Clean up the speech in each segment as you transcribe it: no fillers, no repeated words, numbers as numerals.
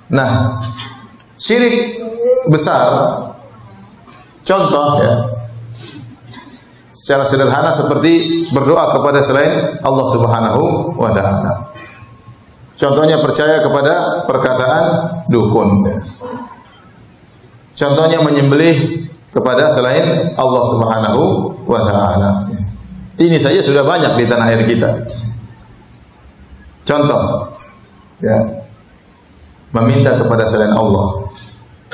Nah, syirik besar, contoh ya, secara sederhana seperti berdoa kepada selain Allah Subhanahu wa taala. Contohnya percaya kepada perkataan dukun. Contohnya menyembelih kepada selain Allah Subhanahu wa taala. Ini saja sudah banyak di tanah air kita. Contoh ya, meminta kepada selain Allah.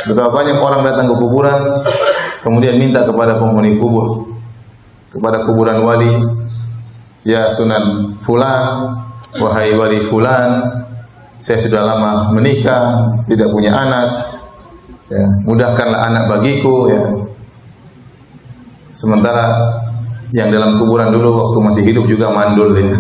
Betapa banyak orang datang ke kuburan kemudian minta kepada penghuni kubur, kepada kuburan wali, ya Sunan Fulan, wahai wali Fulan, saya sudah lama menikah, tidak punya anak, ya, mudahkanlah anak bagiku, ya. Sementara yang dalam kuburan dulu waktu masih hidup juga mandul, ya.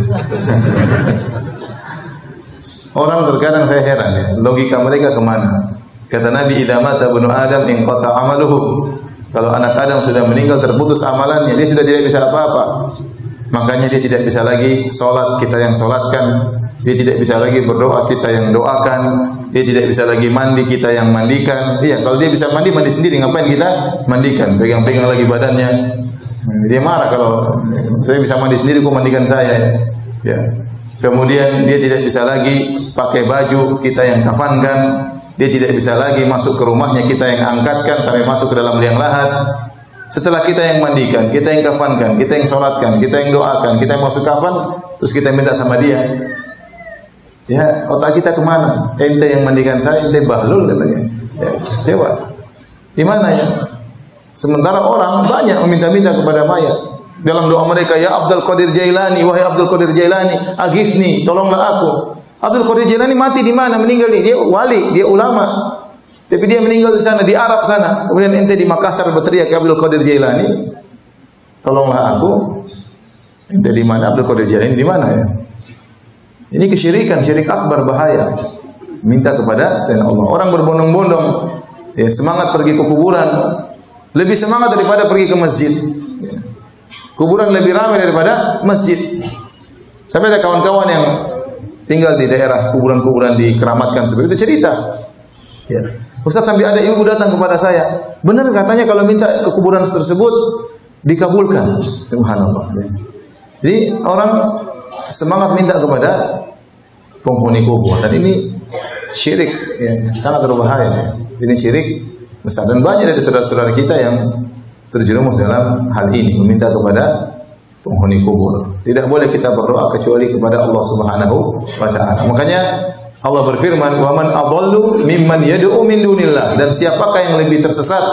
Orang terkadang saya heran, ya, logika mereka kemana? Kata Nabi, idza mata ibnu Adam inqata amaluhu. Kalau anak Adam sudah meninggal, terputus amalannya, dia sudah tidak bisa apa-apa. Makanya dia tidak bisa lagi sholat, kita yang sholatkan. Dia tidak bisa lagi berdoa, kita yang doakan. Dia tidak bisa lagi mandi, kita yang mandikan. Iya, kalau dia bisa mandi, mandi sendiri. Ngapain kita mandikan? Pegang-pegang lagi badannya. Dia marah kalau saya bisa mandi sendiri, kok mandikan saya. Ya. Kemudian dia tidak bisa lagi pakai baju, kita yang kafankan. Dia tidak bisa lagi masuk ke rumahnya, kita yang angkatkan sampai masuk ke dalam liang lahat. Setelah kita yang mandikan, kita yang kafankan, kita yang sholatkan, kita yang doakan, kita yang masuk kafan, terus kita minta sama dia. Ya, otak kita kemana? Ente yang mandikan saya, ente bahlul katanya. Ya, coba. Di mana ya? Sementara orang banyak meminta-minta kepada mayat. Dalam doa mereka, ya Abdul Qadir Jailani, wahai Abdul Qadir Jailani, aghithni, tolonglah aku. Abdul Qadir Jailani mati di mana? Meninggal nih. Dia wali, dia ulama. Tapi dia meninggal di sana, di Arab sana. Kemudian ente di Makassar berteriak ke Abdul Qadir Jailani, tolonglah aku. Ente di mana? Abdul Qadir Jailani di mana ya? Ini kesyirikan, syirik akbar, bahaya. Minta kepada selain Allah. Orang berbondong-bondong, ya, semangat pergi ke kuburan, lebih semangat daripada pergi ke masjid. Ya. Kuburan lebih ramai daripada masjid. Sampai ada kawan-kawan yang tinggal di daerah kuburan-kuburan dikeramatkan seperti itu cerita. Ya. Ustaz, sampai ada ibu datang kepada saya. Benar katanya kalau minta ke kuburan tersebut dikabulkan. Subhanallah. Ya. Jadi orang semangat minta kepada penghuni kubur, dan ini syirik, ya, sangat berbahaya. Ya. Ini syirik besar, dan banyak dari saudara-saudara kita yang terjerumus dalam hal ini, meminta kepada penghuni kubur. Tidak boleh kita berdoa kecuali kepada Allah Subhanahu wa taala. Makanya Allah berfirman, "Wa man adallu mimman yad'u min dunillah." Dan siapakah yang lebih tersesat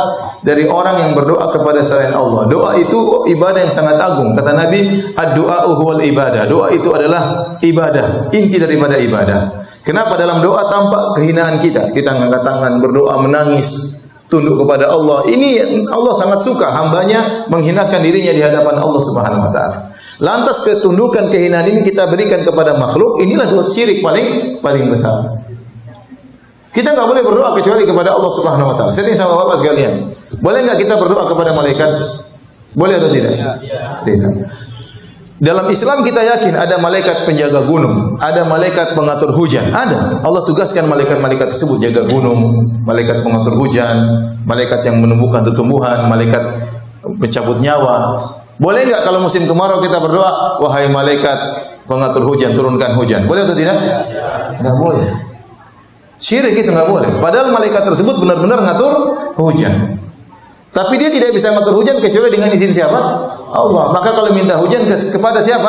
dari orang yang berdoa kepada selain Allah? Doa itu ibadah yang sangat agung. Kata Nabi, "Ad-du'a'u huwal ibadah." Doa itu adalah ibadah, inti daripada ibadah. Kenapa dalam doa tampak kehinaan kita? Kita angkat tangan, berdoa, menangis, tunduk kepada Allah. Ini Allah sangat suka hambanya menghinakan dirinya di hadapan Allah Subhanahu wa taala. Lantas ketundukan, kehinaan ini kita berikan kepada makhluk, inilah dosa syirik paling besar. Kita enggak boleh berdoa kecuali kepada Allah Subhanahu wa taala. Saya tanya sama Bapak sekalian, boleh enggak kita berdoa kepada malaikat? Boleh atau tidak? Tidak. Dalam Islam kita yakin ada malaikat penjaga gunung, ada malaikat pengatur hujan, ada. Allah tugaskan malaikat-malaikat tersebut jaga gunung, malaikat pengatur hujan, malaikat yang menumbuhkan tumbuhan, malaikat pencabut nyawa. Boleh enggak kalau musim kemarau kita berdoa, wahai malaikat pengatur hujan, turunkan hujan? Boleh atau tidak? Enggak boleh. Syirik itu enggak boleh. Padahal malaikat tersebut benar-benar ngatur hujan. Tapi dia tidak bisa ngatur hujan kecuali dengan izin siapa? Allah. Maka kalau minta hujan kepada siapa?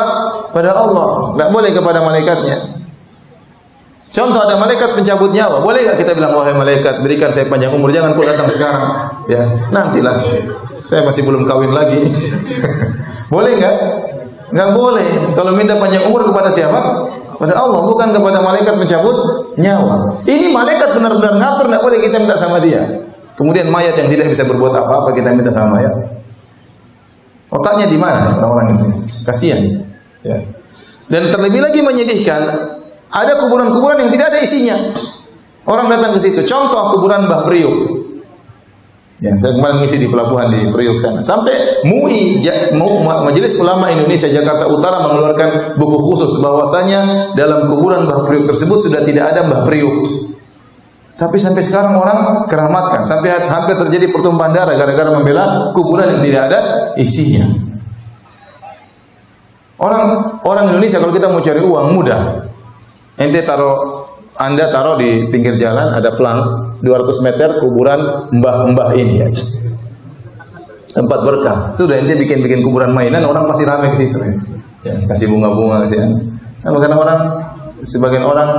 Pada Allah. Enggak boleh kepada malaikatnya. Contoh, ada malaikat pencabut nyawa. Boleh enggak kita bilang, wahai malaikat, berikan saya panjang umur, jangan kau datang sekarang. Ya, nantilah. Saya masih belum kawin lagi. Boleh enggak? Enggak boleh. Kalau minta panjang umur kepada siapa? Pada Allah, bukan kepada malaikat pencabut nyawa. Ini malaikat benar-benar ngatur, enggak boleh kita minta sama dia. Kemudian mayat yang tidak bisa berbuat apa-apa kita minta sama mayat. Otaknya di mana orang-orang itu? Kasihan. Ya. Dan terlebih lagi menyedihkan, ada kuburan-kuburan yang tidak ada isinya. Orang datang ke situ. Contoh kuburan Mbah Priuk. Ya, saya kemarin ngisi di pelabuhan di Priuk sana. Sampai MUI, Majelis Ulama Indonesia Jakarta Utara mengeluarkan buku khusus bahwasanya dalam kuburan Mbah Priuk tersebut sudah tidak ada Mbah Priuk. Tapi sampai sekarang orang keramatkan, sampai hampir terjadi pertumpahan darah gara-gara membela kuburan yang tidak ada isinya. Orang Indonesia kalau kita mau cari uang mudah. Anda taruh di pinggir jalan ada pelang 200 meter kuburan mbah-mbah ini ya. Tempat berkah. Itu udah ente bikin kuburan mainan, orang pasti ramai ke situ ya. Ya, kasih bunga-bunga kasih. Nah, karena sebagian orang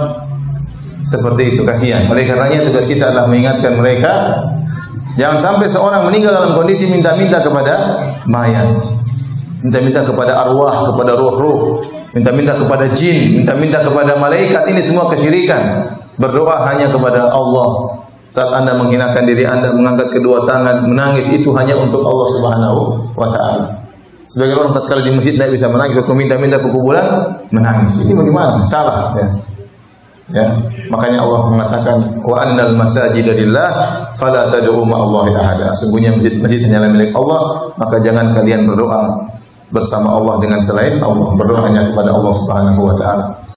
seperti itu, kasihan. Oleh karenanya tugas kita adalah mengingatkan mereka jangan sampai seorang meninggal dalam kondisi minta-minta kepada mayat. Minta-minta kepada arwah, kepada ruh-ruh, minta-minta kepada jin, minta-minta kepada malaikat, ini semua kesyirikan. Berdoa hanya kepada Allah. Saat Anda menghinakan diri Anda, mengangkat kedua tangan, menangis, itu hanya untuk Allah Subhanahu wa taala. Sebagian orang tatkala di masjid tidak bisa menangis, waktu minta-minta ke kuburan menangis. Ini bagaimana? Salah ya. Ya, makanya Allah mengatakan wa annal masajida lillah fala tad'u ma'allahi ahada. Sesungguhnya masjid hanyalah milik Allah, maka jangan kalian berdoa bersama Allah dengan selain Allah. Berdoa hanya kepada Allah Subhanahu wa taala.